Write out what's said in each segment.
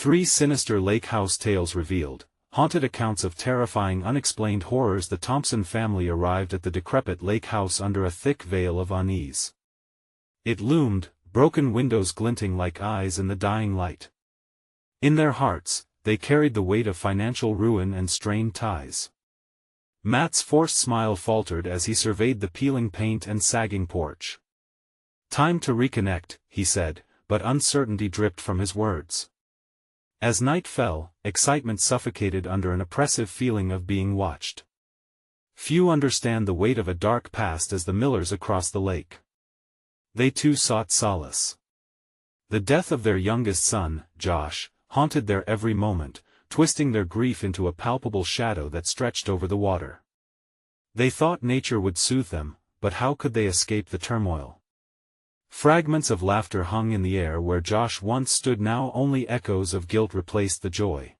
3 Sinister Lake House Tales Revealed, haunted accounts of terrifying unexplained horrors. The Thompson family arrived at the decrepit lake house under a thick veil of unease. It loomed, broken windows glinting like eyes in the dying light. In their hearts, they carried the weight of financial ruin and strained ties. Matt's forced smile faltered as he surveyed the peeling paint and sagging porch. "Time to reconnect," he said, but uncertainty dripped from his words. As night fell, excitement suffocated under an oppressive feeling of being watched. Few understand the weight of a dark past as the Millers across the lake. They too sought solace. The death of their youngest son, Josh, haunted their every moment, twisting their grief into a palpable shadow that stretched over the water. They thought nature would soothe them, but how could they escape the turmoil? Fragments of laughter hung in the air where Josh once stood. Now only echoes of guilt replaced the joy.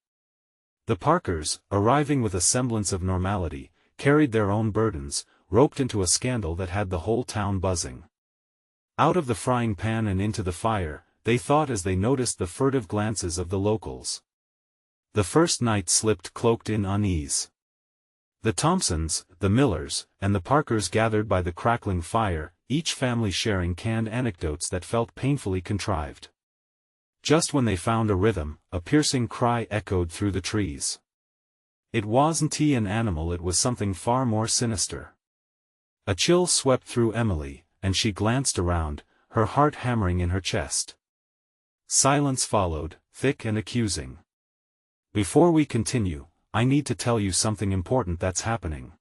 The Parkers, arriving with a semblance of normality, carried their own burdens, roped into a scandal that had the whole town buzzing. Out of the frying pan and into the fire, they thought as they noticed the furtive glances of the locals. The first night slipped cloaked in unease. The Thompsons, the Millers, and the Parkers gathered by the crackling fire, each family sharing canned anecdotes that felt painfully contrived. Just when they found a rhythm, a piercing cry echoed through the trees. It wasn't an animal, it was something far more sinister. A chill swept through Emily, and she glanced around, her heart hammering in her chest. Silence followed, thick and accusing. "Before we continue, I need to tell you something important that's happening.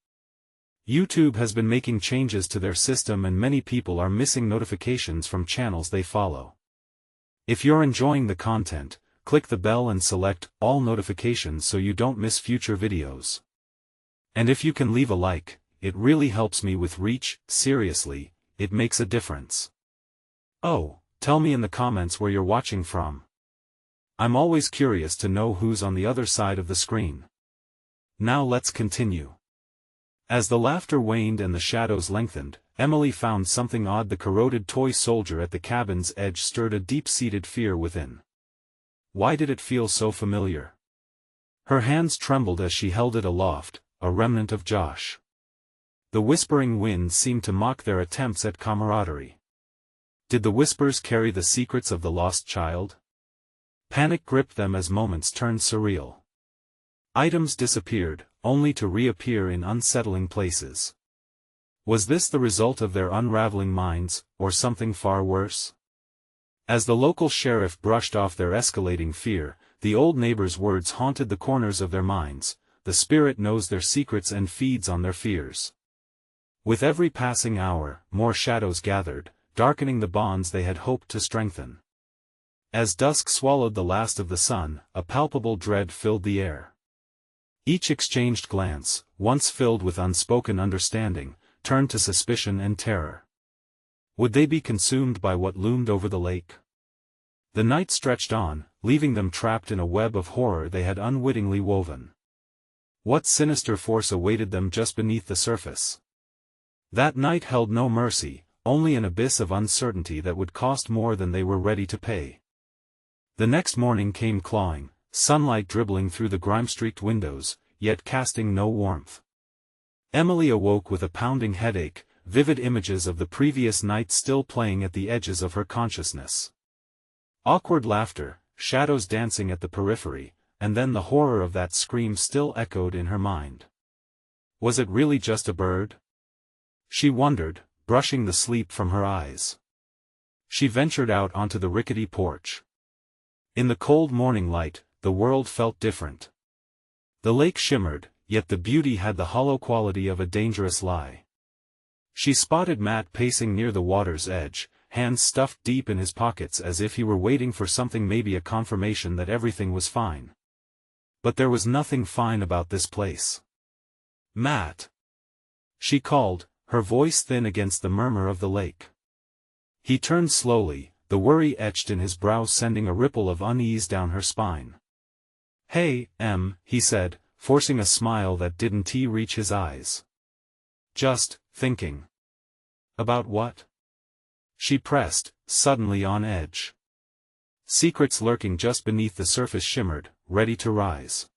YouTube has been making changes to their system and many people are missing notifications from channels they follow. If you're enjoying the content, click the bell and select all notifications so you don't miss future videos. And if you can leave a like, it really helps me with reach. Seriously, it makes a difference. Oh, tell me in the comments where you're watching from. I'm always curious to know who's on the other side of the screen. Now let's continue." As the laughter waned and the shadows lengthened, Emily found something odd. The corroded toy soldier at the cabin's edge stirred a deep-seated fear within. Why did it feel so familiar? Her hands trembled as she held it aloft, a remnant of Josh. The whispering wind seemed to mock their attempts at camaraderie. Did the whispers carry the secrets of the lost child? Panic gripped them as moments turned surreal. Items disappeared, only to reappear in unsettling places. Was this the result of their unraveling minds, or something far worse? As the local sheriff brushed off their escalating fear, the old neighbor's words haunted the corners of their minds. The spirit knows their secrets and feeds on their fears. With every passing hour, more shadows gathered, darkening the bonds they had hoped to strengthen. As dusk swallowed the last of the sun, a palpable dread filled the air. Each exchanged glance, once filled with unspoken understanding, turned to suspicion and terror. Would they be consumed by what loomed over the lake? The night stretched on, leaving them trapped in a web of horror they had unwittingly woven. What sinister force awaited them just beneath the surface? That night held no mercy, only an abyss of uncertainty that would cost more than they were ready to pay. The next morning came clawing, sunlight dribbling through the grime-streaked windows, yet casting no warmth. Emily awoke with a pounding headache, vivid images of the previous night still playing at the edges of her consciousness. Awkward laughter, shadows dancing at the periphery, and then the horror of that scream still echoed in her mind. Was it really just a bird? She wondered, brushing the sleep from her eyes. She ventured out onto the rickety porch. In the cold morning light, the world felt different. The lake shimmered, yet the beauty had the hollow quality of a dangerous lie. She spotted Matt pacing near the water's edge, hands stuffed deep in his pockets as if he were waiting for something, maybe a confirmation that everything was fine. But there was nothing fine about this place. "Matt!" she called, her voice thin against the murmur of the lake. He turned slowly, the worry etched in his brow sending a ripple of unease down her spine. "Hey, Em," he said, forcing a smile that didn't reach his eyes. "Just thinking." "About what?" she pressed, suddenly on edge. Secrets lurking just beneath the surface shimmered, ready to rise.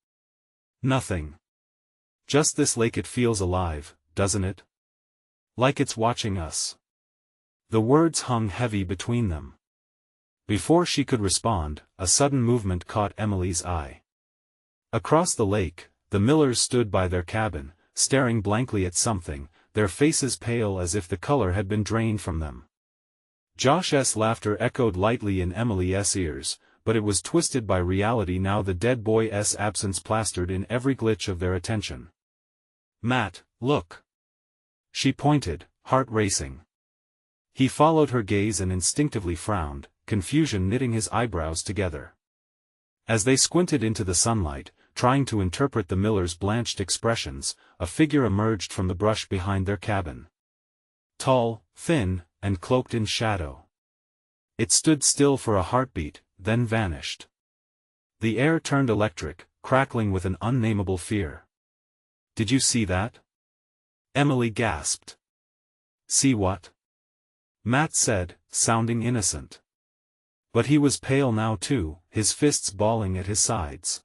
Nothing. Just this lake, it feels alive, doesn't it? Like it's watching us. The words hung heavy between them. Before she could respond, a sudden movement caught Emily's eye. Across the lake, the Millers stood by their cabin, staring blankly at something, their faces pale as if the color had been drained from them. Josh's laughter echoed lightly in Emily's ears, but it was twisted by reality now, the dead boy's absence plastered in every glitch of their attention. "Matt, look." She pointed, heart racing. He followed her gaze and instinctively frowned, confusion knitting his eyebrows together. As they squinted into the sunlight, trying to interpret the Millers' blanched expressions, a figure emerged from the brush behind their cabin. Tall, thin, and cloaked in shadow. It stood still for a heartbeat, then vanished. The air turned electric, crackling with an unnameable fear. "Did you see that?" Emily gasped. "See what?" Matt said, sounding innocent. But he was pale now too, his fists balling at his sides.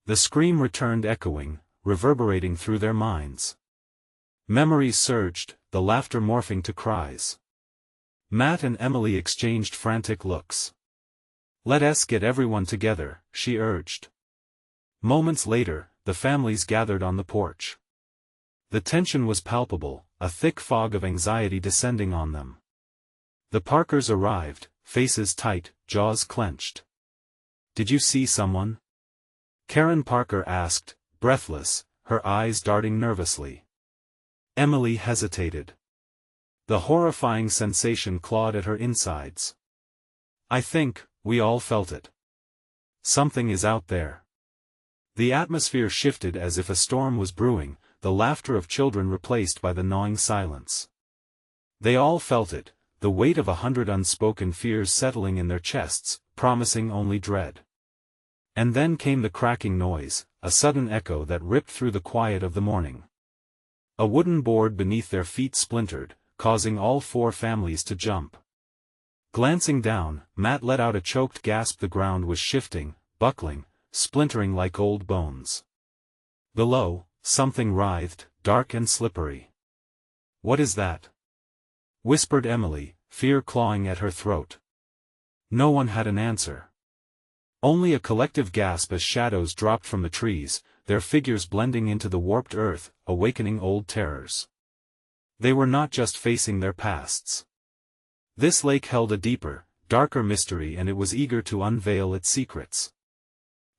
The scream returned echoing, reverberating through their minds. Memories surged, the laughter morphing to cries. Matt and Emily exchanged frantic looks. "Let us get everyone together," she urged. Moments later, the families gathered on the porch. The tension was palpable, a thick fog of anxiety descending on them. The Parkers arrived, faces tight, jaws clenched. "Did you see someone?" Karen Parker asked, breathless, her eyes darting nervously. Emily hesitated. The horrifying sensation clawed at her insides. "I think, we all felt it. Something is out there." The atmosphere shifted as if a storm was brewing, the laughter of children replaced by the gnawing silence. They all felt it, the weight of 100 unspoken fears settling in their chests, promising only dread. And then came the cracking noise, a sudden echo that ripped through the quiet of the morning. A wooden board beneath their feet splintered, causing all 4 families to jump. Glancing down, Matt let out a choked gasp. The ground was shifting, buckling, splintering like old bones. Below, something writhed, dark and slippery. "What is that?" whispered Emily, fear clawing at her throat. No one had an answer. Only a collective gasp as shadows dropped from the trees, their figures blending into the warped earth, awakening old terrors. They were not just facing their pasts. This lake held a deeper, darker mystery, and it was eager to unveil its secrets.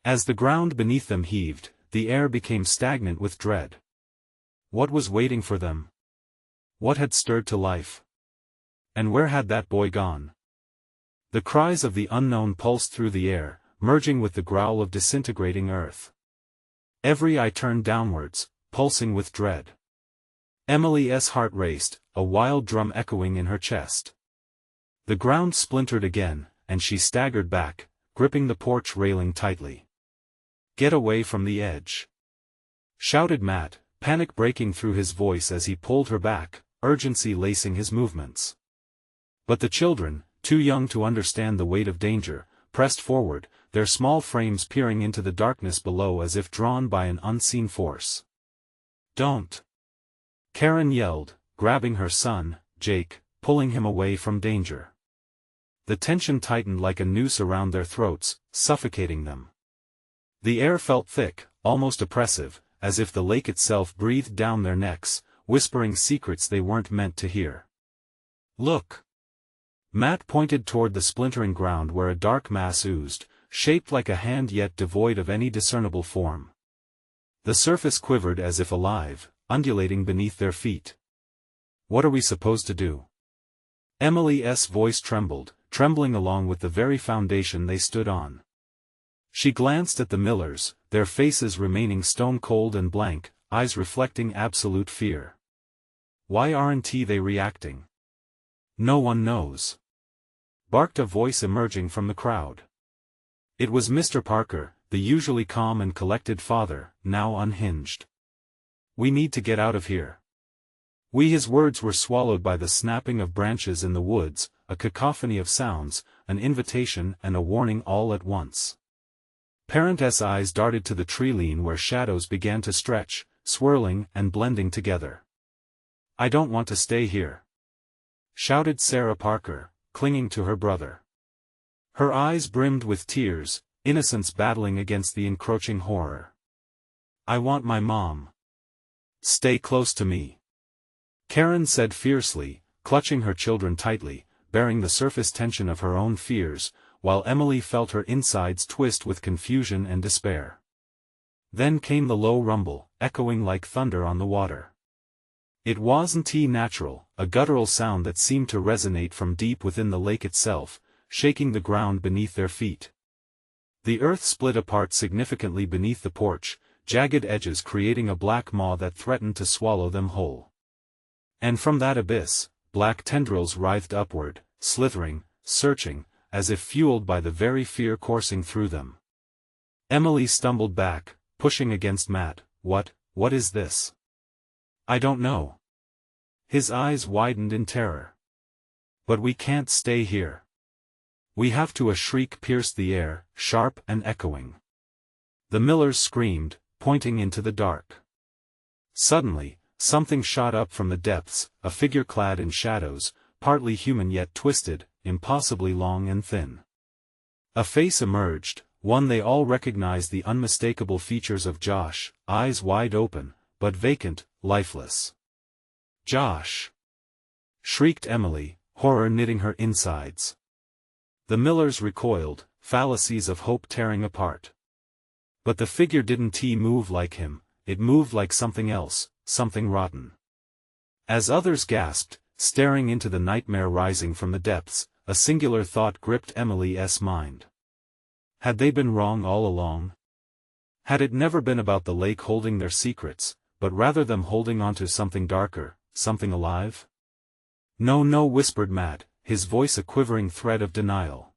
As the ground beneath them heaved, the air became stagnant with dread. What was waiting for them? What had stirred to life? And where had that boy gone? The cries of the unknown pulsed through the air, merging with the growl of disintegrating earth. Every eye turned downwards, pulsing with dread. Emily's heart raced, a wild drum echoing in her chest. The ground splintered again, and she staggered back, gripping the porch railing tightly. "Get away from the edge!" shouted Matt, panic breaking through his voice as he pulled her back, urgency lacing his movements. But the children, too young to understand the weight of danger, pressed forward, their small frames peering into the darkness below as if drawn by an unseen force. "Don't!" Karen yelled, grabbing her son, Jake, pulling him away from danger. The tension tightened like a noose around their throats, suffocating them. The air felt thick, almost oppressive, as if the lake itself breathed down their necks, whispering secrets they weren't meant to hear. "Look!" Matt pointed toward the splintering ground where a dark mass oozed, shaped like a hand yet devoid of any discernible form. The surface quivered as if alive, undulating beneath their feet. "What are we supposed to do?" Emily's voice trembled, trembling along with the very foundation they stood on. She glanced at the Millers, their faces remaining stone-cold and blank, eyes reflecting absolute fear. "Why aren't they reacting?" "No one knows," barked a voice emerging from the crowd. It was Mr. Parker, the usually calm and collected father, now unhinged. "We need to get out of here." His words were swallowed by the snapping of branches in the woods, a cacophony of sounds, an invitation and a warning all at once. Parent's eyes darted to the tree-line where shadows began to stretch, swirling and blending together. "I don't want to stay here," shouted Sarah Parker, clinging to her brother. Her eyes brimmed with tears, innocence battling against the encroaching horror. "I want my mom. Stay close to me," Karen said fiercely, clutching her children tightly, bearing the surface tension of her own fears, while Emily felt her insides twist with confusion and despair. Then came the low rumble, echoing like thunder on the water. It wasn't natural, a guttural sound that seemed to resonate from deep within the lake itself, shaking the ground beneath their feet. The earth split apart significantly beneath the porch, jagged edges creating a black maw that threatened to swallow them whole. And from that abyss, black tendrils writhed upward, slithering, searching, as if fueled by the very fear coursing through them. Emily stumbled back, pushing against Matt. What is this?" "I don't know." His eyes widened in terror. "But we can't stay here. We have to." A shriek pierced the air, sharp and echoing. The Millers screamed, pointing into the dark. Suddenly, something shot up from the depths, a figure clad in shadows, partly human yet twisted, impossibly long and thin. A face emerged, one they all recognized, the unmistakable features of Josh, eyes wide open, but vacant, lifeless. "Josh!" shrieked Emily, horror knitting her insides. The Millers recoiled, fallacies of hope tearing apart. But the figure didn't move like him, it moved like something else, something rotten. As others gasped, staring into the nightmare rising from the depths, a singular thought gripped Emily's mind. Had they been wrong all along? Had it never been about the lake holding their secrets, but rather them holding onto something darker, something alive? "No," whispered Matt, his voice a quivering thread of denial.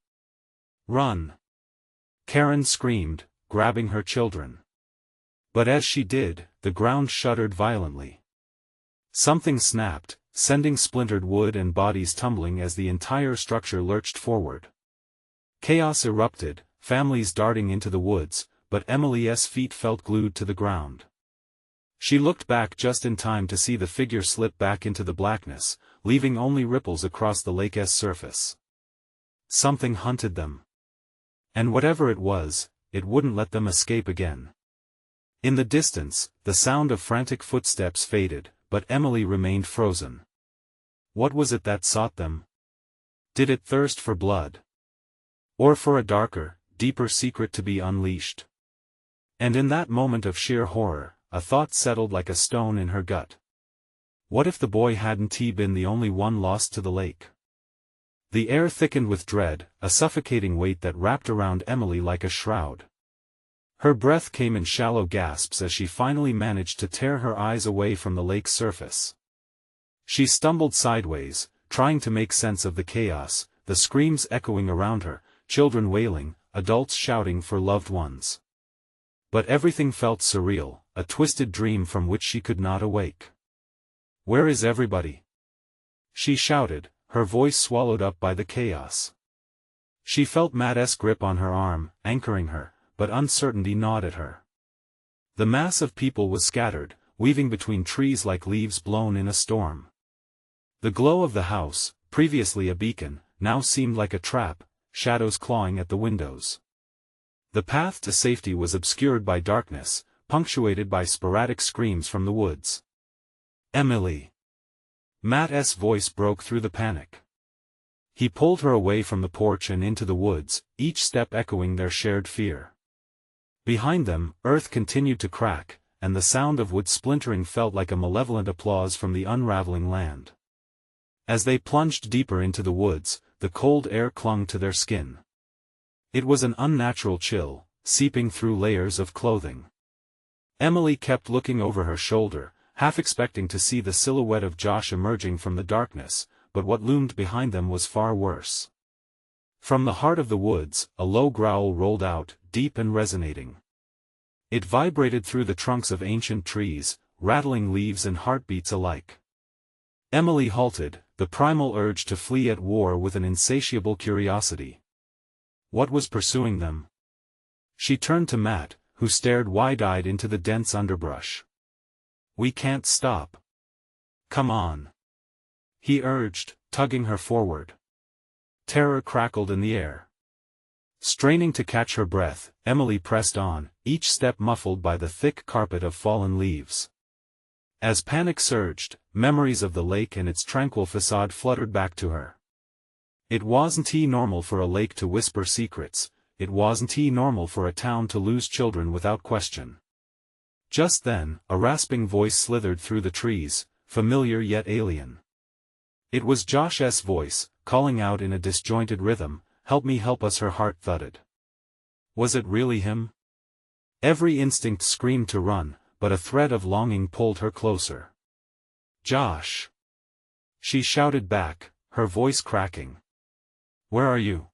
"Run!" Karen screamed, grabbing her children. But as she did, the ground shuddered violently. Something snapped, sending splintered wood and bodies tumbling as the entire structure lurched forward. Chaos erupted, families darting into the woods, but Emily's feet felt glued to the ground. She looked back just in time to see the figure slip back into the blackness, leaving only ripples across the lake's surface. Something hunted them. And whatever it was, it wouldn't let them escape again. In the distance, the sound of frantic footsteps faded, but Emily remained frozen. What was it that sought them? Did it thirst for blood? Or for a darker, deeper secret to be unleashed? And in that moment of sheer horror, a thought settled like a stone in her gut. What if the boy hadn't been the only one lost to the lake? The air thickened with dread, a suffocating weight that wrapped around Emily like a shroud. Her breath came in shallow gasps as she finally managed to tear her eyes away from the lake's surface. She stumbled sideways, trying to make sense of the chaos, the screams echoing around her, children wailing, adults shouting for loved ones. But everything felt surreal, a twisted dream from which she could not awake. "Where is everybody?" she shouted, her voice swallowed up by the chaos. She felt Matt's grip on her arm, anchoring her, but uncertainty gnawed at her. The mass of people was scattered, weaving between trees like leaves blown in a storm. The glow of the house, previously a beacon, now seemed like a trap, shadows clawing at the windows. The path to safety was obscured by darkness, punctuated by sporadic screams from the woods. "Emily!" Matt's voice broke through the panic. He pulled her away from the porch and into the woods, each step echoing their shared fear. Behind them, earth continued to crack, and the sound of wood splintering felt like a malevolent applause from the unraveling land. As they plunged deeper into the woods, the cold air clung to their skin. It was an unnatural chill, seeping through layers of clothing. Emily kept looking over her shoulder, half expecting to see the silhouette of Josh emerging from the darkness, but what loomed behind them was far worse. From the heart of the woods, a low growl rolled out, deep and resonating. It vibrated through the trunks of ancient trees, rattling leaves and heartbeats alike. Emily halted, the primal urge to flee at war with an insatiable curiosity. What was pursuing them? She turned to Matt, who stared wide-eyed into the dense underbrush. "We can't stop. Come on," he urged, tugging her forward. Terror crackled in the air. Straining to catch her breath, Emily pressed on, each step muffled by the thick carpet of fallen leaves. As panic surged, memories of the lake and its tranquil facade fluttered back to her. It wasn't normal for a lake to whisper secrets, it wasn't normal for a town to lose children without question. Just then, a rasping voice slithered through the trees, familiar yet alien. It was Josh's voice, calling out in a disjointed rhythm, "Help me, help us," her heart thudded. Was it really him? Every instinct screamed to run, but a thread of longing pulled her closer. "Josh!" she shouted back, her voice cracking. "Where are you?"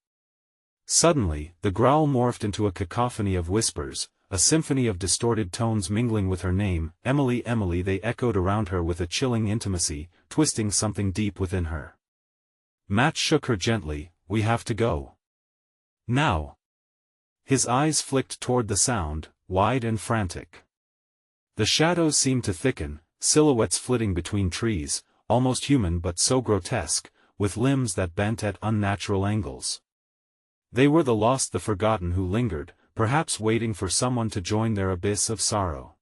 Suddenly, the growl morphed into a cacophony of whispers, a symphony of distorted tones mingling with her name, "Emily, Emily." They echoed around her with a chilling intimacy, twisting something deep within her. Matt shook her gently. "We have to go. Now." His eyes flicked toward the sound, wide and frantic. The shadows seemed to thicken, silhouettes flitting between trees, almost human but so grotesque, with limbs that bent at unnatural angles. They were the lost, the forgotten who lingered, perhaps waiting for someone to join their abyss of sorrow.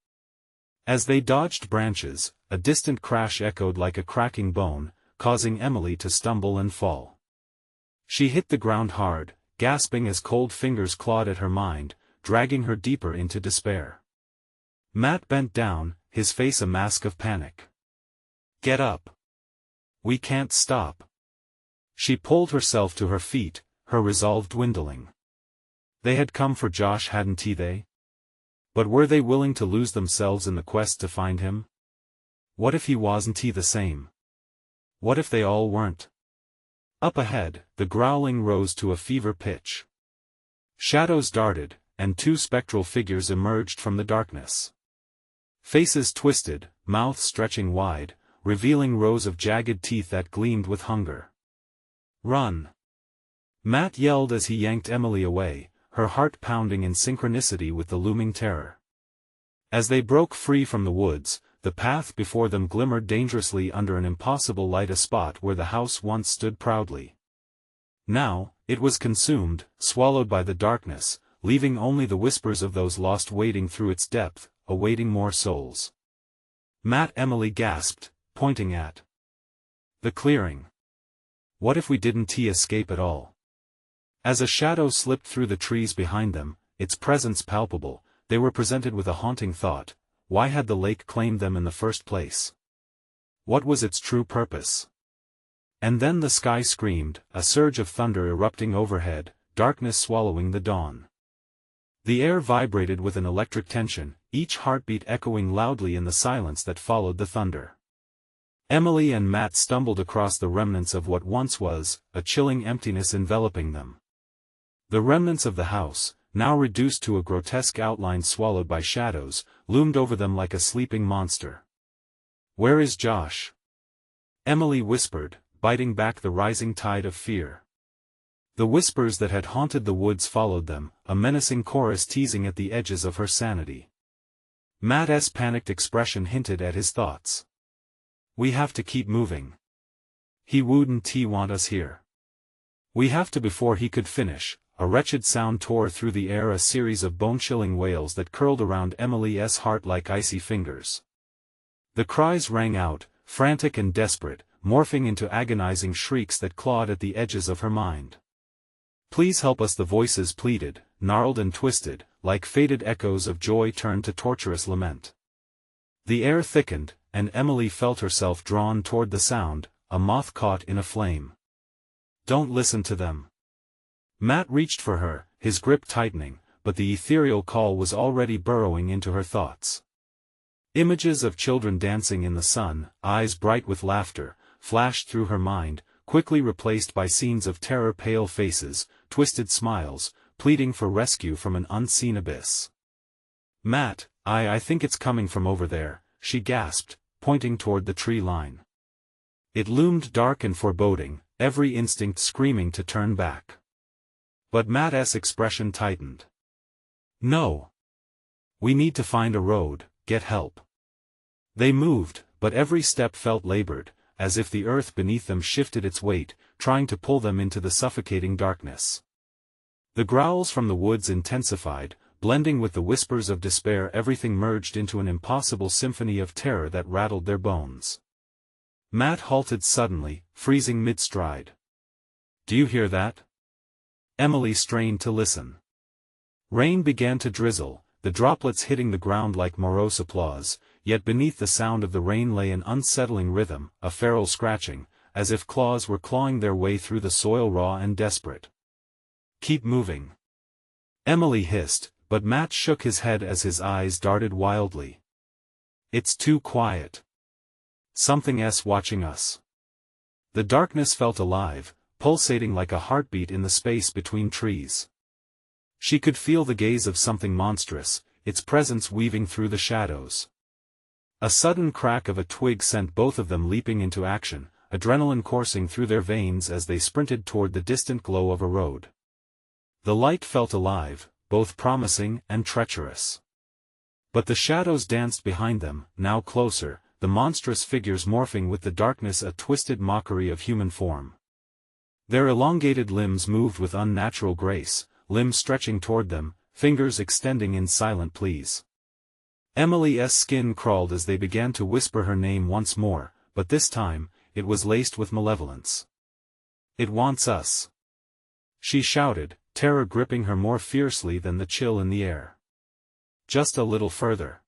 As they dodged branches, a distant crash echoed like a cracking bone, causing Emily to stumble and fall. She hit the ground hard, gasping as cold fingers clawed at her mind, dragging her deeper into despair. Matt bent down, his face a mask of panic. "Get up. We can't stop." She pulled herself to her feet, her resolve dwindling. They had come for Josh, hadn't they? But were they willing to lose themselves in the quest to find him? What if he wasn't the same? What if they all weren't? Up ahead, the growling rose to a fever pitch. Shadows darted, and two spectral figures emerged from the darkness. Faces twisted, mouths stretching wide, revealing rows of jagged teeth that gleamed with hunger. "Run!" Matt yelled as he yanked Emily away, her heart pounding in synchronicity with the looming terror. As they broke free from the woods, the path before them glimmered dangerously under an impossible light, a spot where the house once stood proudly. Now, it was consumed, swallowed by the darkness, leaving only the whispers of those lost wading through its depth, awaiting more souls. "Matt," Emily gasped, pointing at the clearing. "What if we didn't escape at all?" As a shadow slipped through the trees behind them, its presence palpable, they were presented with a haunting thought: why had the lake claimed them in the first place? What was its true purpose? And then the sky screamed, a surge of thunder erupting overhead, darkness swallowing the dawn. The air vibrated with an electric tension, each heartbeat echoing loudly in the silence that followed the thunder. Emily and Matt stumbled across the remnants of what once was, a chilling emptiness enveloping them. The remnants of the house, now reduced to a grotesque outline swallowed by shadows, loomed over them like a sleeping monster. "Where is Josh?" Emily whispered, biting back the rising tide of fear. The whispers that had haunted the woods followed them, a menacing chorus teasing at the edges of her sanity. Matt's panicked expression hinted at his thoughts. "We have to keep moving. He wouldn't want us here. We have to." Before he could finish, a wretched sound tore through the air, a series of bone-chilling wails that curled around Emily's heart like icy fingers. The cries rang out, frantic and desperate, morphing into agonizing shrieks that clawed at the edges of her mind. "Please help us," the voices pleaded, gnarled and twisted, like faded echoes of joy turned to torturous lament. The air thickened, and Emily felt herself drawn toward the sound, a moth caught in a flame. "Don't listen to them." Matt reached for her, his grip tightening, but the ethereal call was already burrowing into her thoughts. Images of children dancing in the sun, eyes bright with laughter, flashed through her mind, quickly replaced by scenes of terror, pale faces, twisted smiles, pleading for rescue from an unseen abyss. "Matt, I think it's coming from over there," she gasped, pointing toward the tree line. It loomed dark and foreboding, every instinct screaming to turn back. But Matt's expression tightened. No. We need to find a road, get help. They moved, but every step felt labored, as if the earth beneath them shifted its weight, trying to pull them into the suffocating darkness. The growls from the woods intensified, blending with the whispers of despair. Everything merged into an impossible symphony of terror that rattled their bones. Matt halted suddenly, freezing mid-stride. Do you hear that? Emily strained to listen. Rain began to drizzle, the droplets hitting the ground like morose applause, yet beneath the sound of the rain lay an unsettling rhythm, a feral scratching, as if claws were clawing their way through the soil, raw and desperate. Keep moving. Emily hissed, but Matt shook his head as his eyes darted wildly. It's too quiet. Something's watching us. The darkness felt alive, pulsating like a heartbeat in the space between trees. She could feel the gaze of something monstrous, its presence weaving through the shadows. A sudden crack of a twig sent both of them leaping into action, adrenaline coursing through their veins as they sprinted toward the distant glow of a road. The light felt alive, both promising and treacherous. But the shadows danced behind them, now closer, the monstrous figures morphing with the darkness, a twisted mockery of human form. Their elongated limbs moved with unnatural grace, limbs stretching toward them, fingers extending in silent pleas. Emily's skin crawled as they began to whisper her name once more, but this time, it was laced with malevolence. It wants us. She shouted, terror gripping her more fiercely than the chill in the air. Just a little further.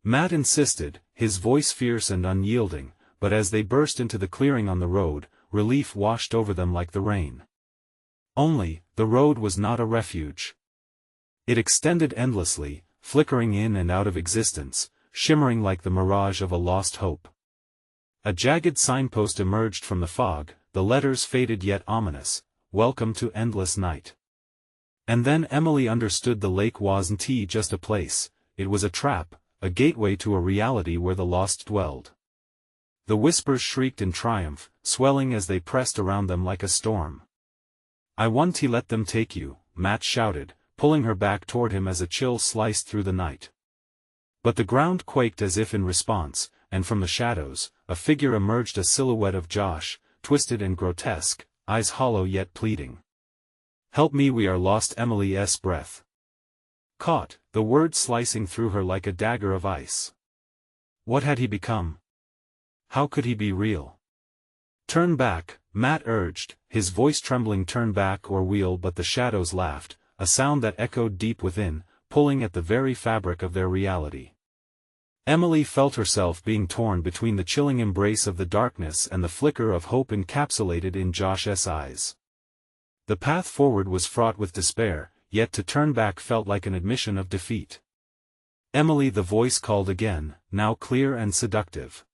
Matt insisted, his voice fierce and unyielding, but as they burst into the clearing on the road, relief washed over them like the rain. Only, the road was not a refuge. It extended endlessly, flickering in and out of existence, shimmering like the mirage of a lost hope. A jagged signpost emerged from the fog, the letters faded yet ominous, "Welcome to endless night." And then Emily understood the lake wasn't just a place, it was a trap, a gateway to a reality where the lost dwelled. The whispers shrieked in triumph, swelling as they pressed around them like a storm. "I won't let them take you," Matt shouted, pulling her back toward him as a chill sliced through the night. But the ground quaked as if in response, and from the shadows, a figure emerged, a silhouette of Josh, twisted and grotesque, eyes hollow yet pleading. "Help me, we are lost." Emily's breath caught, the word slicing through her like a dagger of ice. What had he become? How could he be real? "Turn back," Matt urged, his voice trembling. "Turn back or we'll..." But the shadows laughed, a sound that echoed deep within, pulling at the very fabric of their reality. Emily felt herself being torn between the chilling embrace of the darkness and the flicker of hope encapsulated in Josh's eyes. The path forward was fraught with despair, yet to turn back felt like an admission of defeat. "Emily," the voice called again, now clear and seductive.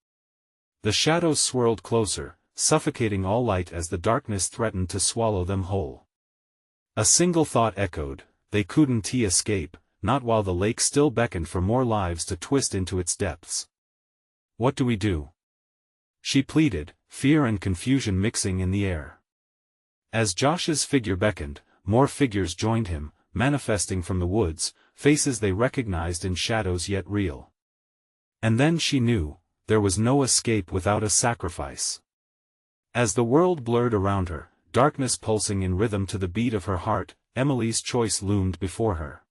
The shadows swirled closer, suffocating all light as the darkness threatened to swallow them whole. A single thought echoed, they couldn't escape, not while the lake still beckoned for more lives to twist into its depths. "What do we do?" she pleaded, fear and confusion mixing in the air. As Josh's figure beckoned, more figures joined him, manifesting from the woods, faces they recognized in shadows yet real. And then she knew, there was no escape without a sacrifice. As the world blurred around her, darkness pulsing in rhythm to the beat of her heart, Emily's choice loomed before her.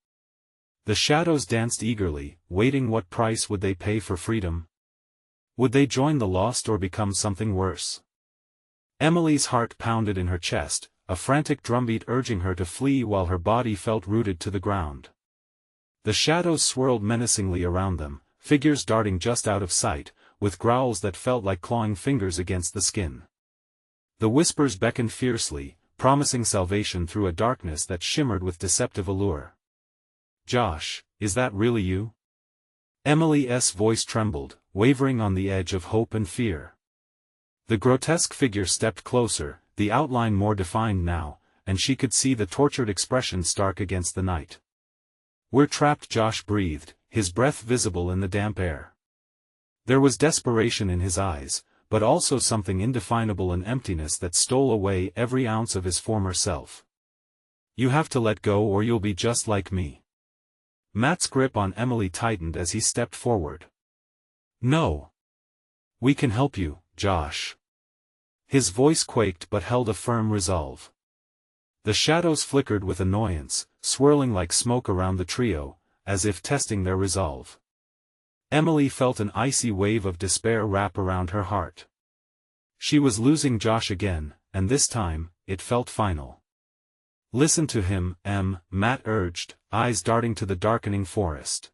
The shadows danced eagerly, waiting. What price would they pay for freedom? Would they join the lost or become something worse? Emily's heart pounded in her chest, a frantic drumbeat urging her to flee while her body felt rooted to the ground. The shadows swirled menacingly around them, figures darting just out of sight, with growls that felt like clawing fingers against the skin. The whispers beckoned fiercely, promising salvation through a darkness that shimmered with deceptive allure. "Josh, is that really you?" Emily's voice trembled, wavering on the edge of hope and fear. The grotesque figure stepped closer, the outline more defined now, and she could see the tortured expression stark against the night. "We're trapped," Josh breathed, his breath visible in the damp air. There was desperation in his eyes, but also something indefinable, an emptiness that stole away every ounce of his former self. "You have to let go or you'll be just like me." Matt's grip on Emily tightened as he stepped forward. "No. We can help you, Josh." His voice quaked but held a firm resolve. The shadows flickered with annoyance, swirling like smoke around the trio, as if testing their resolve. Emily felt an icy wave of despair wrap around her heart. She was losing Josh again, and this time, it felt final. "Listen to him, Matt urged, eyes darting to the darkening forest.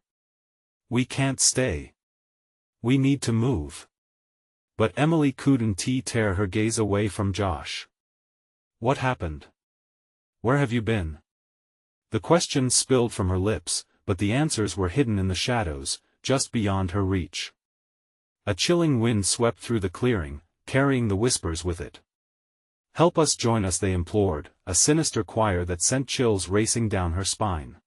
"We can't stay. We need to move." But Emily couldn't tear her gaze away from Josh. "What happened? Where have you been?" The questions spilled from her lips, but the answers were hidden in the shadows, just beyond her reach. A chilling wind swept through the clearing, carrying the whispers with it. "Help us, join us," they implored, a sinister choir that sent chills racing down her spine.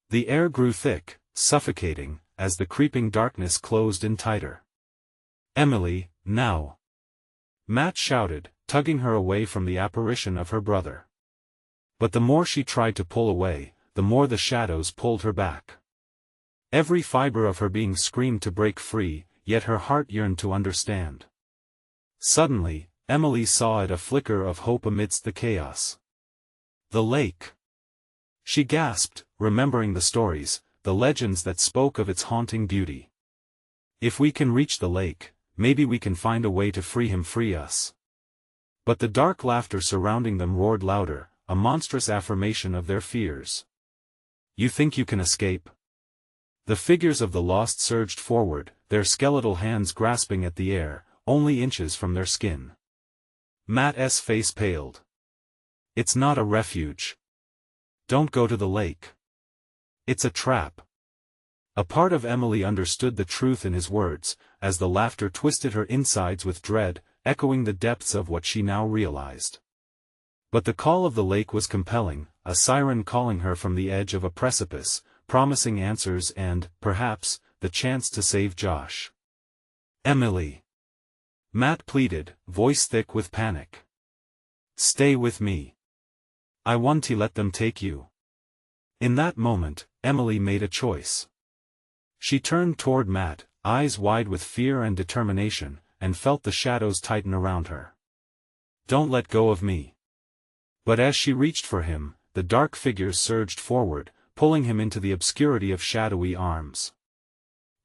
The air grew thick, suffocating, as the creeping darkness closed in tighter. "Emily, now!" Matt shouted, tugging her away from the apparition of her brother. But the more she tried to pull away, the more the shadows pulled her back. Every fiber of her being screamed to break free, yet her heart yearned to understand. Suddenly, Emily saw it, a flicker of hope amidst the chaos. The lake. She gasped, remembering the stories, the legends that spoke of its haunting beauty. "If we can reach the lake, maybe we can find a way to free him, free us." But the dark laughter surrounding them roared louder, a monstrous affirmation of their fears. "You think you can escape?" The figures of the lost surged forward, their skeletal hands grasping at the air, only inches from their skin. Matt's face paled. "It's not a refuge. Don't go to the lake. It's a trap." A part of Emily understood the truth in his words, as the laughter twisted her insides with dread, echoing the depths of what she now realized. But the call of the lake was compelling, a siren calling her from the edge of a precipice, promising answers and, perhaps, the chance to save Josh. "Emily!" Matt pleaded, voice thick with panic. "Stay with me. I want to let them take you." In that moment, Emily made a choice. She turned toward Matt, eyes wide with fear and determination, and felt the shadows tighten around her. "Don't let go of me." But as she reached for him, the dark figures surged forward, pulling him into the obscurity of shadowy arms.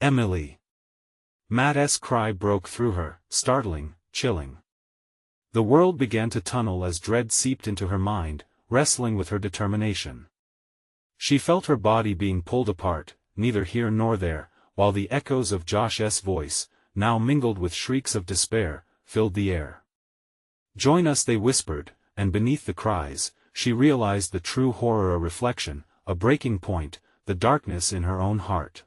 "Emily!" Matt's cry broke through her, startling, chilling. The world began to tunnel as dread seeped into her mind, wrestling with her determination. She felt her body being pulled apart, neither here nor there, while the echoes of Josh's voice, now mingled with shrieks of despair, filled the air. "Join us," they whispered, and beneath the cries, she realized the true horror, a reflection, a breaking point, the darkness in her own heart.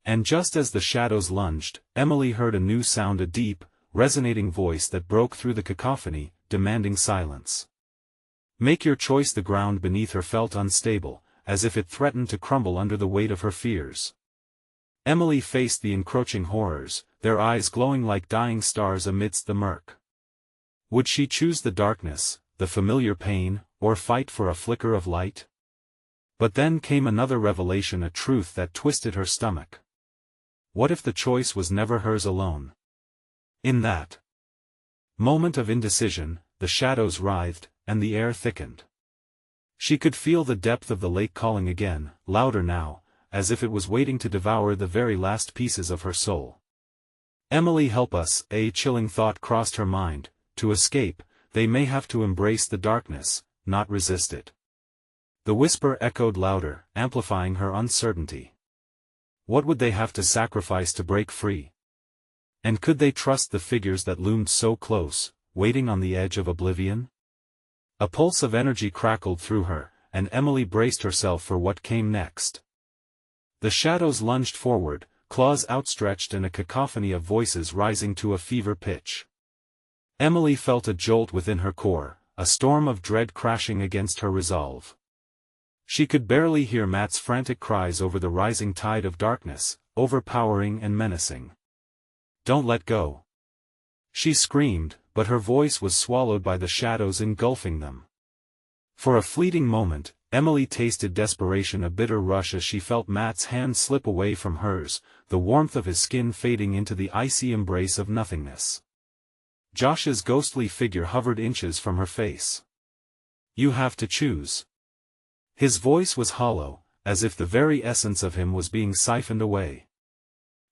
And just as the shadows lunged, Emily heard a new sound, a deep, resonating voice that broke through the cacophony, demanding silence. "Make your choice." The ground beneath her felt unstable, as if it threatened to crumble under the weight of her fears. Emily faced the encroaching horrors, their eyes glowing like dying stars amidst the murk. Would she choose the darkness, the familiar pain, or fight for a flicker of light? But then came another revelation, a truth that twisted her stomach. What if the choice was never hers alone? In that moment of indecision, the shadows writhed, and the air thickened. She could feel the depth of the lake calling again, louder now, as if it was waiting to devour the very last pieces of her soul. "Emily, help us!" A chilling thought crossed her mind. To escape, they may have to embrace the darkness, not resist it. The whisper echoed louder, amplifying her uncertainty. What would they have to sacrifice to break free? And could they trust the figures that loomed so close, waiting on the edge of oblivion? A pulse of energy crackled through her, and Emily braced herself for what came next. The shadows lunged forward, claws outstretched and a cacophony of voices rising to a fever pitch. Emily felt a jolt within her core, a storm of dread crashing against her resolve. She could barely hear Matt's frantic cries over the rising tide of darkness, overpowering and menacing. "Don't let go. She screamed, but her voice was swallowed by the shadows engulfing them. For a fleeting moment, Emily tasted desperation, a bitter rush as she felt Matt's hand slip away from hers, the warmth of his skin fading into the icy embrace of nothingness. Josh's ghostly figure hovered inches from her face. "You have to choose." His voice was hollow, as if the very essence of him was being siphoned away.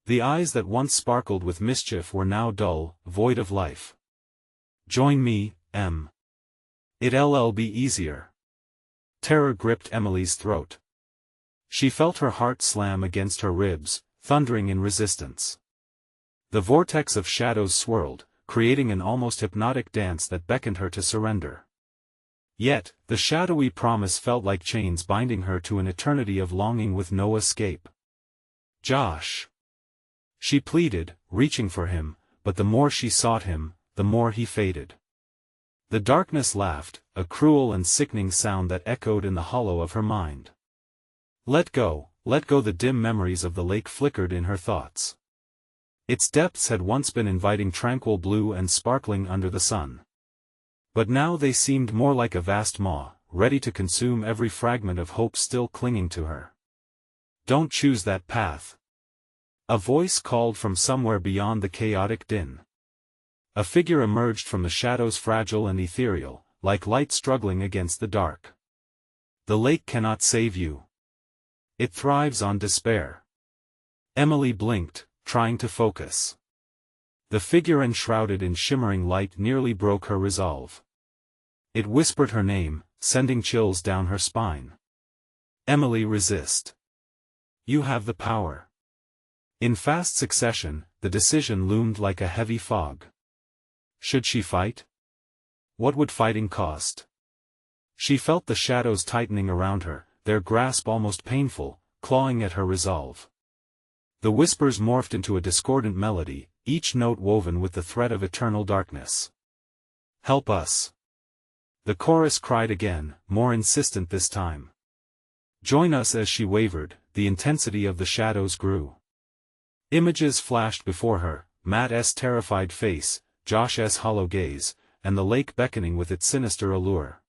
The eyes that once sparkled with mischief were now dull, void of life. "Join me, Em. It'll be easier." Terror gripped Emily's throat. She felt her heart slam against her ribs, thundering in resistance. The vortex of shadows swirled, creating an almost hypnotic dance that beckoned her to surrender. Yet, the shadowy promise felt like chains binding her to an eternity of longing with no escape. "Josh!" she pleaded, reaching for him, but the more she sought him, the more he faded. The darkness laughed, a cruel and sickening sound that echoed in the hollow of her mind. Let go." The dim memories of the lake flickered in her thoughts. Its depths had once been inviting, tranquil blue and sparkling under the sun. But now they seemed more like a vast maw, ready to consume every fragment of hope still clinging to her. "Don't choose that path." A voice called from somewhere beyond the chaotic din. A figure emerged from the shadows, fragile and ethereal, like light struggling against the dark. "The lake cannot save you. It thrives on despair." Emily blinked, trying to focus. The figure enshrouded in shimmering light nearly broke her resolve. It whispered her name, sending chills down her spine. "Emily, resist. You have the power." In fast succession, the decision loomed like a heavy fog. Should she fight? What would fighting cost? She felt the shadows tightening around her, their grasp almost painful, clawing at her resolve. The whispers morphed into a discordant melody, each note woven with the thread of eternal darkness. "Help us!" the chorus cried again, more insistent this time. "Join us." As she wavered, the intensity of the shadows grew. Images flashed before her, Matt's terrified face, Josh's hollow gaze, and the lake beckoning with its sinister allure.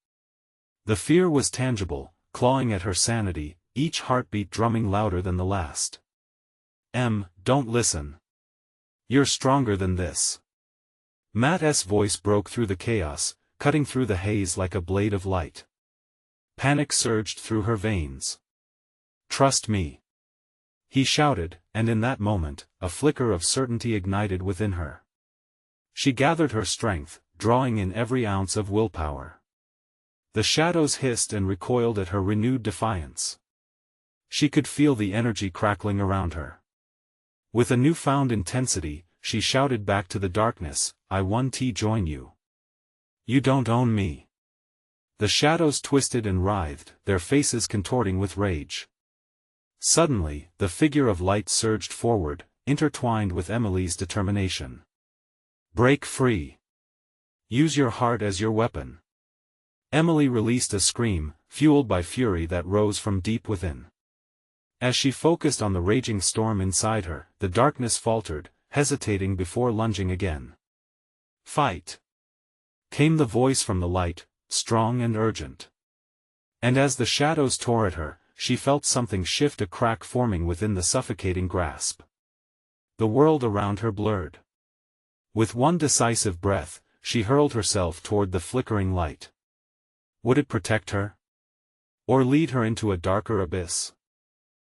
The fear was tangible, clawing at her sanity, each heartbeat drumming louder than the last. "Em, don't listen. You're stronger than this." Matt's voice broke through the chaos, cutting through the haze like a blade of light. Panic surged through her veins. "Trust me," he shouted, and in that moment, a flicker of certainty ignited within her. She gathered her strength, drawing in every ounce of willpower. The shadows hissed and recoiled at her renewed defiance. She could feel the energy crackling around her. With a newfound intensity, she shouted back to the darkness, "I want to join you. You don't own me." The shadows twisted and writhed, their faces contorting with rage. Suddenly, the figure of light surged forward, intertwined with Emily's determination. "Break free. Use your heart as your weapon." Emily released a scream, fueled by fury that rose from deep within. As she focused on the raging storm inside her, the darkness faltered, hesitating before lunging again. "Fight!" came the voice from the light, strong and urgent. And as the shadows tore at her, she felt something shift, a crack forming within the suffocating grasp. The world around her blurred. With one decisive breath, she hurled herself toward the flickering light. Would it protect her? Or lead her into a darker abyss?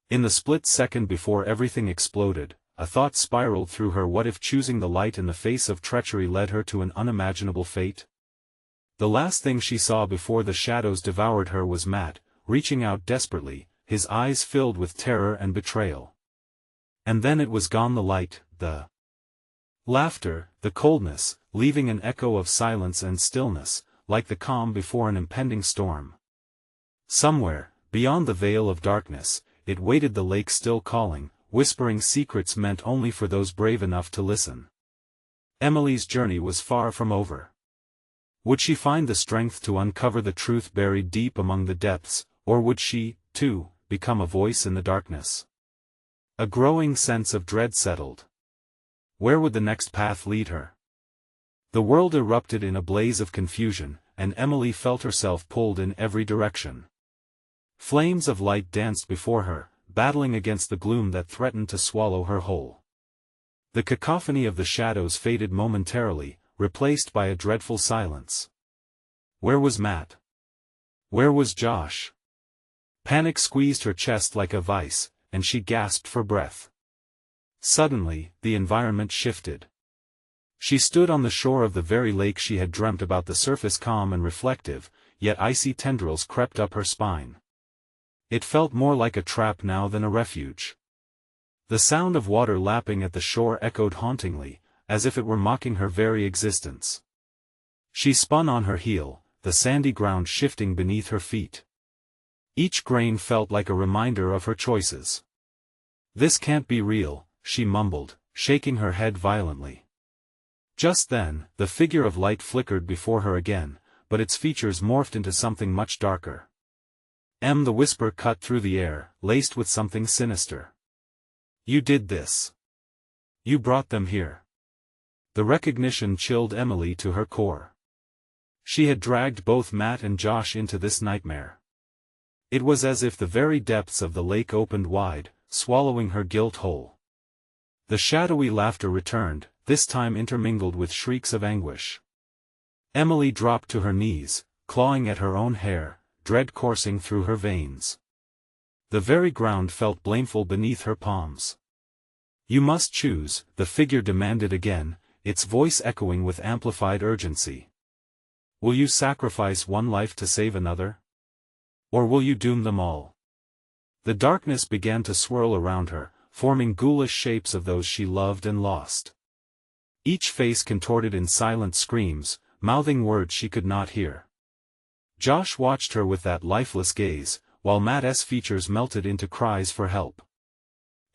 In the split second before everything exploded, a thought spiraled through her. What if choosing the light in the face of treachery led her to an unimaginable fate? The last thing she saw before the shadows devoured her was Matt, reaching out desperately, his eyes filled with terror and betrayal. And then it was gone, the light, the laughter, the coldness, leaving an echo of silence and stillness, like the calm before an impending storm. Somewhere, beyond the veil of darkness, it waited, the lake still calling, whispering secrets meant only for those brave enough to listen. Emily's journey was far from over. Would she find the strength to uncover the truth buried deep among the depths, or would she, too, become a voice in the darkness? A growing sense of dread settled. Where would the next path lead her? The world erupted in a blaze of confusion, and Emily felt herself pulled in every direction. Flames of light danced before her, battling against the gloom that threatened to swallow her whole. The cacophony of the shadows faded momentarily, replaced by a dreadful silence. Where was Matt? Where was Josh? Panic squeezed her chest like a vice, and she gasped for breath. Suddenly, the environment shifted. She stood on the shore of the very lake she had dreamt about, the surface calm and reflective, yet icy tendrils crept up her spine. It felt more like a trap now than a refuge. The sound of water lapping at the shore echoed hauntingly, as if it were mocking her very existence. She spun on her heel, the sandy ground shifting beneath her feet. Each grain felt like a reminder of her choices. "This can't be real," she mumbled, shaking her head violently. Just then, the figure of light flickered before her again, but its features morphed into something much darker. The whisper cut through the air, laced with something sinister. "You did this. You brought them here." The recognition chilled Emily to her core. She had dragged both Matt and Josh into this nightmare. It was as if the very depths of the lake opened wide, swallowing her guilt whole. The shadowy laughter returned, this time intermingled with shrieks of anguish. Emily dropped to her knees, clawing at her own hair, dread coursing through her veins. The very ground felt blameful beneath her palms. "You must choose," the figure demanded again, its voice echoing with amplified urgency. "Will you sacrifice one life to save another? Or will you doom them all?" The darkness began to swirl around her, forming ghoulish shapes of those she loved and lost. Each face contorted in silent screams, mouthing words she could not hear. Josh watched her with that lifeless gaze, while Matt's features melted into cries for help.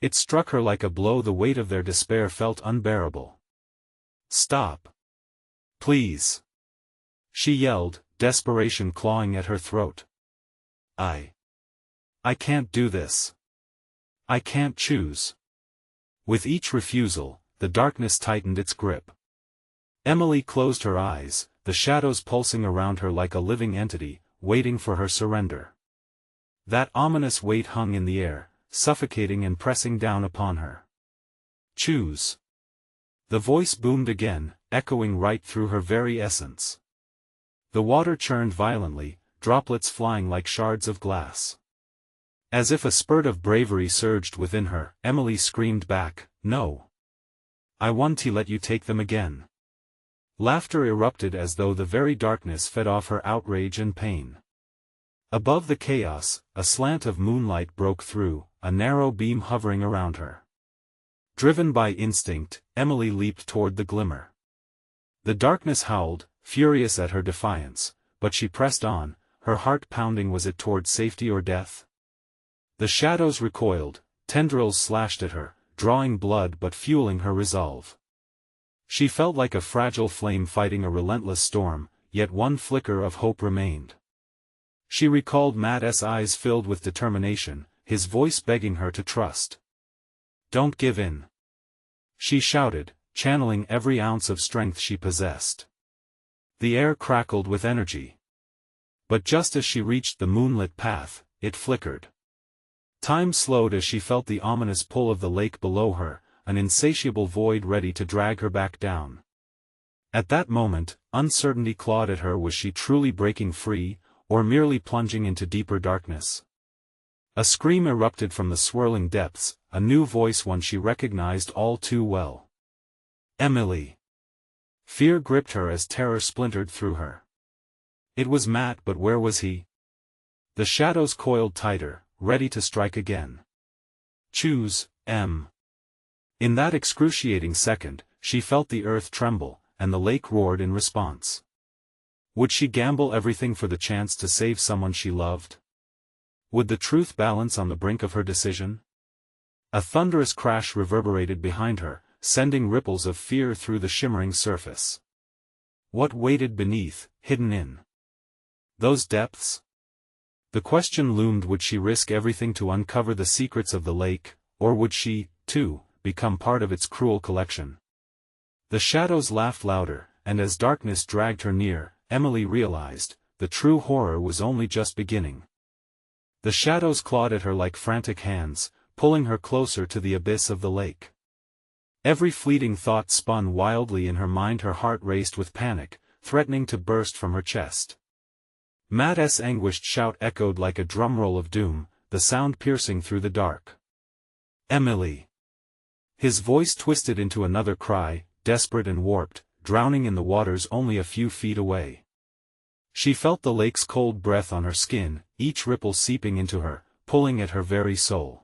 It struck her like a blow. The weight of their despair felt unbearable. "Stop. Please," she yelled, desperation clawing at her throat. I can't do this. I can't choose." With each refusal, the darkness tightened its grip. Emily closed her eyes, the shadows pulsing around her like a living entity, waiting for her surrender. That ominous weight hung in the air, suffocating and pressing down upon her. "Choose." The voice boomed again, echoing right through her very essence. The water churned violently, droplets flying like shards of glass. As if a spurt of bravery surged within her, Emily screamed back, "No. I want to let you take them again." Laughter erupted as though the very darkness fed off her outrage and pain. Above the chaos, a slant of moonlight broke through, a narrow beam hovering around her. Driven by instinct, Emily leaped toward the glimmer. The darkness howled, furious at her defiance, but she pressed on, her heart pounding. Was it toward safety or death? The shadows recoiled, tendrils slashed at her, drawing blood but fueling her resolve. She felt like a fragile flame fighting a relentless storm, yet one flicker of hope remained. She recalled Matt's eyes filled with determination, his voice begging her to trust. "Don't give in," she shouted, channeling every ounce of strength she possessed. The air crackled with energy. But just as she reached the moonlit path, it flickered. Time slowed as she felt the ominous pull of the lake below her, an insatiable void ready to drag her back down. At that moment, uncertainty clawed at her. Was she truly breaking free, or merely plunging into deeper darkness? A scream erupted from the swirling depths, a new voice, one she recognized all too well. "Emily!" Fear gripped her as terror splintered through her. It was Matt, but where was he? The shadows coiled tighter, ready to strike again. "Choose, Em." In that excruciating second, she felt the earth tremble, and the lake roared in response. Would she gamble everything for the chance to save someone she loved? Would the truth balance on the brink of her decision? A thunderous crash reverberated behind her, sending ripples of fear through the shimmering surface. What waited beneath, hidden in those depths? The question loomed: would she risk everything to uncover the secrets of the lake, or would she, too, become part of its cruel collection? The shadows laughed louder, and as darkness dragged her near, Emily realized, the true horror was only just beginning. The shadows clawed at her like frantic hands, pulling her closer to the abyss of the lake. Every fleeting thought spun wildly in her mind, her heart raced with panic, threatening to burst from her chest. Matt's anguished shout echoed like a drumroll of doom, the sound piercing through the dark. Emily! His voice twisted into another cry, desperate and warped, drowning in the waters only a few feet away. She felt the lake's cold breath on her skin, each ripple seeping into her, pulling at her very soul.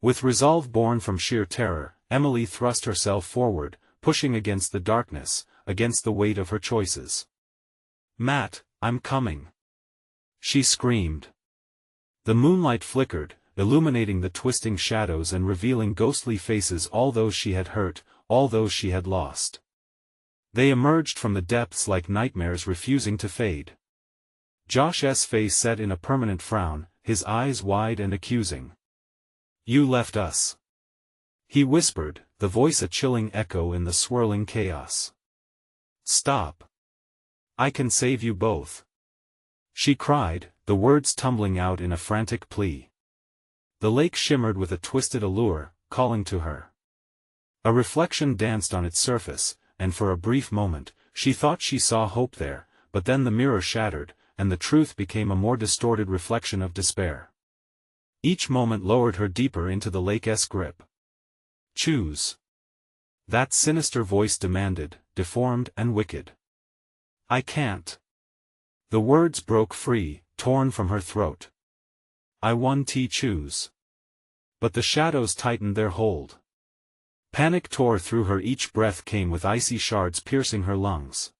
With resolve born from sheer terror, Emily thrust herself forward, pushing against the darkness, against the weight of her choices. "Matt, I'm coming!" she screamed. The moonlight flickered, illuminating the twisting shadows and revealing ghostly faces, all those she had hurt, all those she had lost. They emerged from the depths like nightmares refusing to fade. Josh's face set in a permanent frown, his eyes wide and accusing. "You left us," he whispered, the voice a chilling echo in the swirling chaos. "Stop. I can save you both," she cried, the words tumbling out in a frantic plea. The lake shimmered with a twisted allure, calling to her. A reflection danced on its surface, and for a brief moment, she thought she saw hope there, but then the mirror shattered, and the truth became a more distorted reflection of despair. Each moment lowered her deeper into the lake's grip. "Choose," that sinister voice demanded, deformed and wicked. "I can't." The words broke free, torn from her throat. "I want to choose." But the shadows tightened their hold. Panic tore through her, each breath came with icy shards piercing her lungs.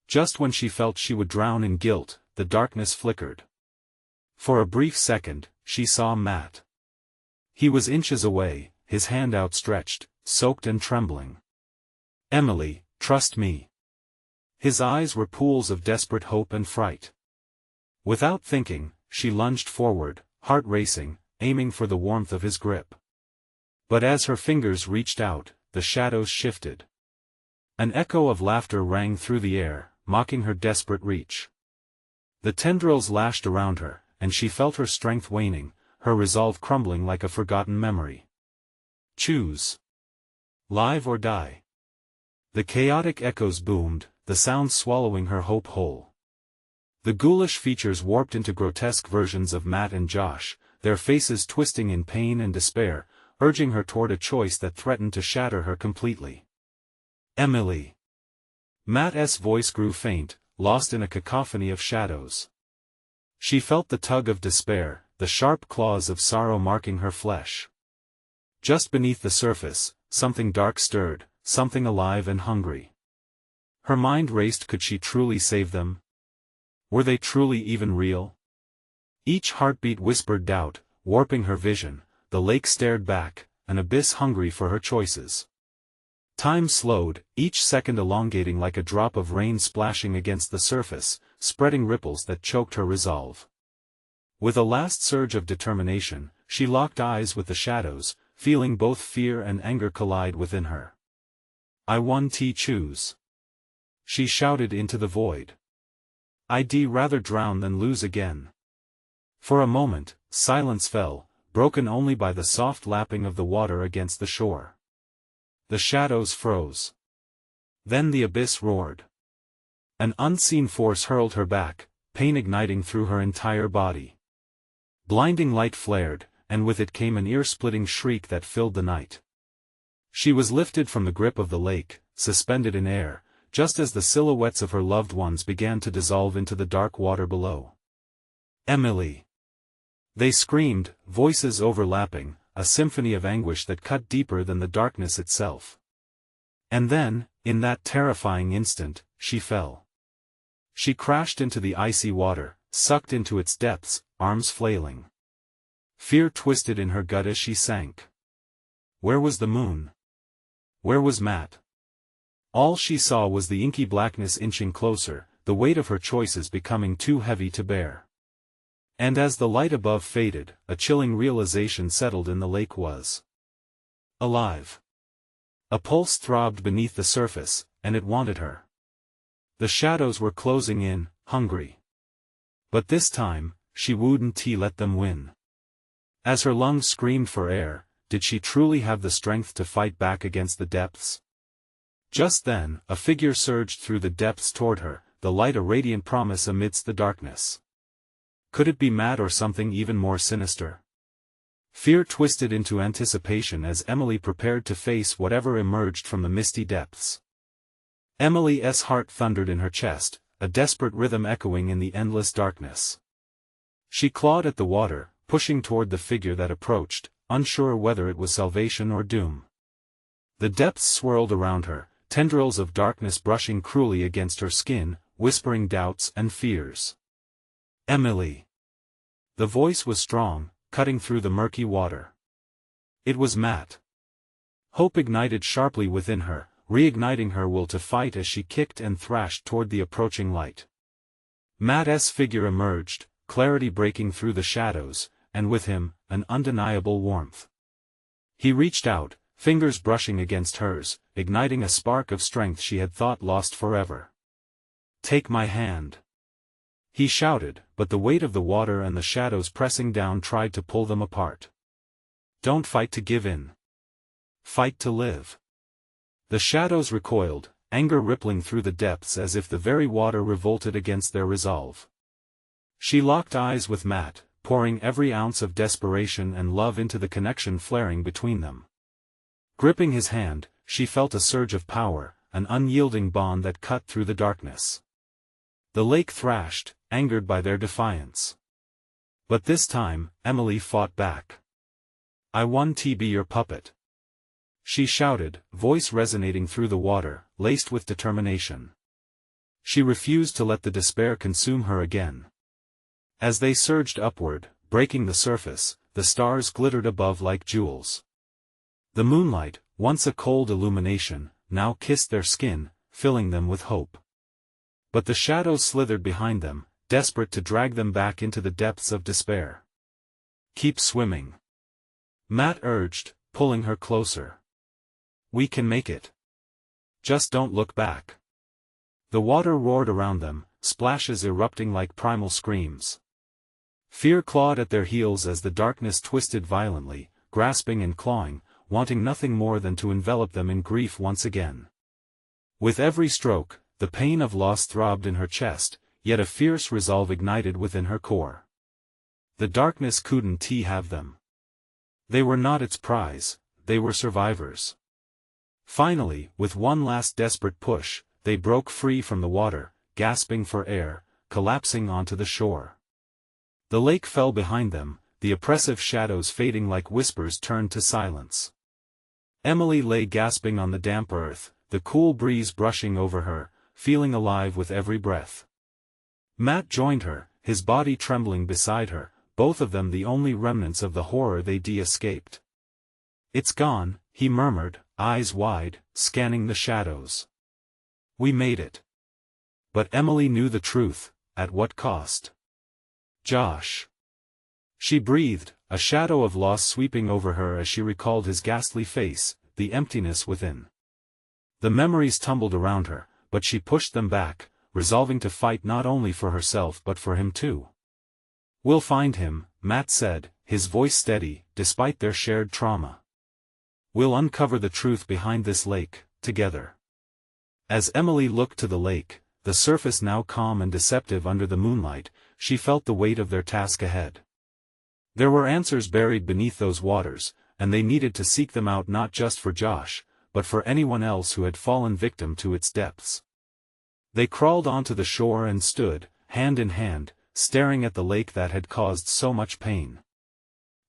Just when she felt she would drown in guilt, the darkness flickered. For a brief second, she saw Matt. He was inches away, his hand outstretched, soaked and trembling. "Emily, trust me." His eyes were pools of desperate hope and fright. Without thinking, she lunged forward, heart racing, aiming for the warmth of his grip. But as her fingers reached out, the shadows shifted. An echo of laughter rang through the air, mocking her desperate reach. The tendrils lashed around her, and she felt her strength waning, her resolve crumbling like a forgotten memory. "Choose. Live or die." The chaotic echoes boomed, the sound swallowing her hope whole. The ghoulish features warped into grotesque versions of Matt and Josh, their faces twisting in pain and despair, urging her toward a choice that threatened to shatter her completely. "Emily." Matt's voice grew faint, lost in a cacophony of shadows. She felt the tug of despair, the sharp claws of sorrow marking her flesh. Just beneath the surface, something dark stirred, something alive and hungry. Her mind raced. Could she truly save them? Were they truly even real? Each heartbeat whispered doubt, warping her vision. The lake stared back, an abyss hungry for her choices. Time slowed, each second elongating like a drop of rain splashing against the surface, spreading ripples that choked her resolve. With a last surge of determination, she locked eyes with the shadows, feeling both fear and anger collide within her. "I want to choose," she shouted into the void. "I'd rather drown than lose again." For a moment, silence fell, broken only by the soft lapping of the water against the shore. The shadows froze. Then the abyss roared. An unseen force hurled her back, pain igniting through her entire body. Blinding light flared, and with it came an ear-splitting shriek that filled the night. She was lifted from the grip of the lake, suspended in air, just as the silhouettes of her loved ones began to dissolve into the dark water below. "Emily!" They screamed, voices overlapping, a symphony of anguish that cut deeper than the darkness itself. And then, in that terrifying instant, she fell. She crashed into the icy water, sucked into its depths, arms flailing. Fear twisted in her gut as she sank. Where was the moon? Where was Matt? All she saw was the inky blackness inching closer, the weight of her choices becoming too heavy to bear. And as the light above faded, a chilling realization settled in. The lake was alive. A pulse throbbed beneath the surface, and it wanted her. The shadows were closing in, hungry. But this time, she wouldn't let them win. As her lungs screamed for air, did she truly have the strength to fight back against the depths? Just then, a figure surged through the depths toward her, the light a radiant promise amidst the darkness. Could it be Matt or something even more sinister? Fear twisted into anticipation as Emily prepared to face whatever emerged from the misty depths. Emily's heart thundered in her chest, a desperate rhythm echoing in the endless darkness. She clawed at the water, pushing toward the figure that approached, unsure whether it was salvation or doom. The depths swirled around her, tendrils of darkness brushing cruelly against her skin, whispering doubts and fears. Emily. The voice was strong, cutting through the murky water. It was Matt. Hope ignited sharply within her, reigniting her will to fight as she kicked and thrashed toward the approaching light. Matt's figure emerged, clarity breaking through the shadows, and with him, an undeniable warmth. He reached out, fingers brushing against hers, igniting a spark of strength she had thought lost forever. "Take my hand," he shouted, but the weight of the water and the shadows pressing down tried to pull them apart. "Don't fight to give in. Fight to live." The shadows recoiled, anger rippling through the depths as if the very water revolted against their resolve. She locked eyes with Matt, pouring every ounce of desperation and love into the connection flaring between them. Gripping his hand, she felt a surge of power, an unyielding bond that cut through the darkness. The lake thrashed, angered by their defiance. But this time, Emily fought back. "I want to be your puppet," she shouted, voice resonating through the water, laced with determination. She refused to let the despair consume her again. As they surged upward, breaking the surface, the stars glittered above like jewels. The moonlight, once a cold illumination, now kissed their skin, filling them with hope. But the shadows slithered behind them, desperate to drag them back into the depths of despair. "Keep swimming," Matt urged, pulling her closer. "We can make it. Just don't look back." The water roared around them, splashes erupting like primal screams. Fear clawed at their heels as the darkness twisted violently, grasping and clawing, wanting nothing more than to envelop them in grief once again. With every stroke, the pain of loss throbbed in her chest, yet a fierce resolve ignited within her core. The darkness couldn't have them. They were not its prize, they were survivors. Finally, with one last desperate push, they broke free from the water, gasping for air, collapsing onto the shore. The lake fell behind them, the oppressive shadows fading like whispers turned to silence. Emily lay gasping on the damp earth, the cool breeze brushing over her, feeling alive with every breath. Matt joined her, his body trembling beside her, both of them the only remnants of the horror they'd escaped. "It's gone," he murmured, eyes wide, scanning the shadows. "We made it." But Emily knew the truth, at what cost? "Josh." She breathed, a shadow of loss sweeping over her as she recalled his ghastly face, the emptiness within. The memories tumbled around her, but she pushed them back, resolving to fight not only for herself but for him too. "We'll find him," Matt said, his voice steady, despite their shared trauma. "We'll uncover the truth behind this lake, together." As Emily looked to the lake, the surface now calm and deceptive under the moonlight, she felt the weight of their task ahead. There were answers buried beneath those waters, and they needed to seek them out not just for Josh, but for anyone else who had fallen victim to its depths. They crawled onto the shore and stood, hand in hand, staring at the lake that had caused so much pain.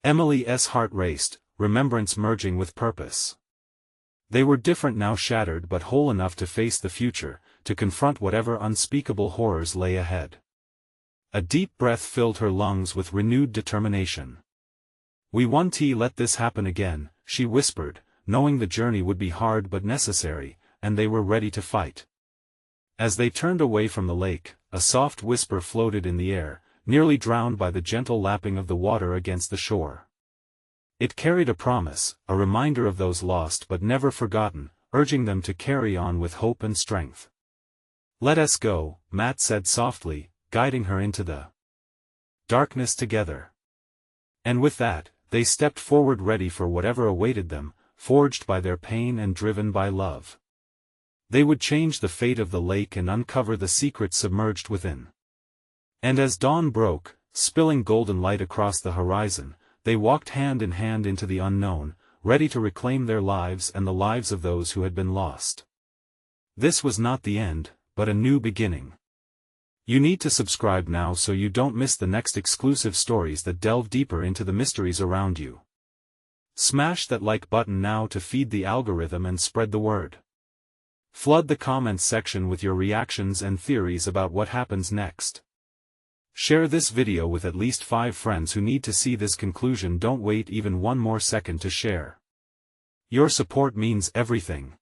Emily's heart raced, remembrance merging with purpose. They were different now, shattered but whole enough to face the future, to confront whatever unspeakable horrors lay ahead. A deep breath filled her lungs with renewed determination. "We won't let this happen again," she whispered, knowing the journey would be hard but necessary, and they were ready to fight. As they turned away from the lake, a soft whisper floated in the air, nearly drowned by the gentle lapping of the water against the shore. It carried a promise, a reminder of those lost but never forgotten, urging them to carry on with hope and strength. "Let us go," Matt said softly, guiding her into the darkness together. And with that, they stepped forward ready for whatever awaited them, forged by their pain and driven by love. They would change the fate of the lake and uncover the secrets submerged within. And as dawn broke, spilling golden light across the horizon, they walked hand in hand into the unknown, ready to reclaim their lives and the lives of those who had been lost. This was not the end, but a new beginning. You need to subscribe now so you don't miss the next exclusive stories that delve deeper into the mysteries around you. Smash that like button now to feed the algorithm and spread the word. Flood the comments section with your reactions and theories about what happens next. Share this video with at least 5 friends who need to see this conclusion. Don't wait even one more second to share. Your support means everything.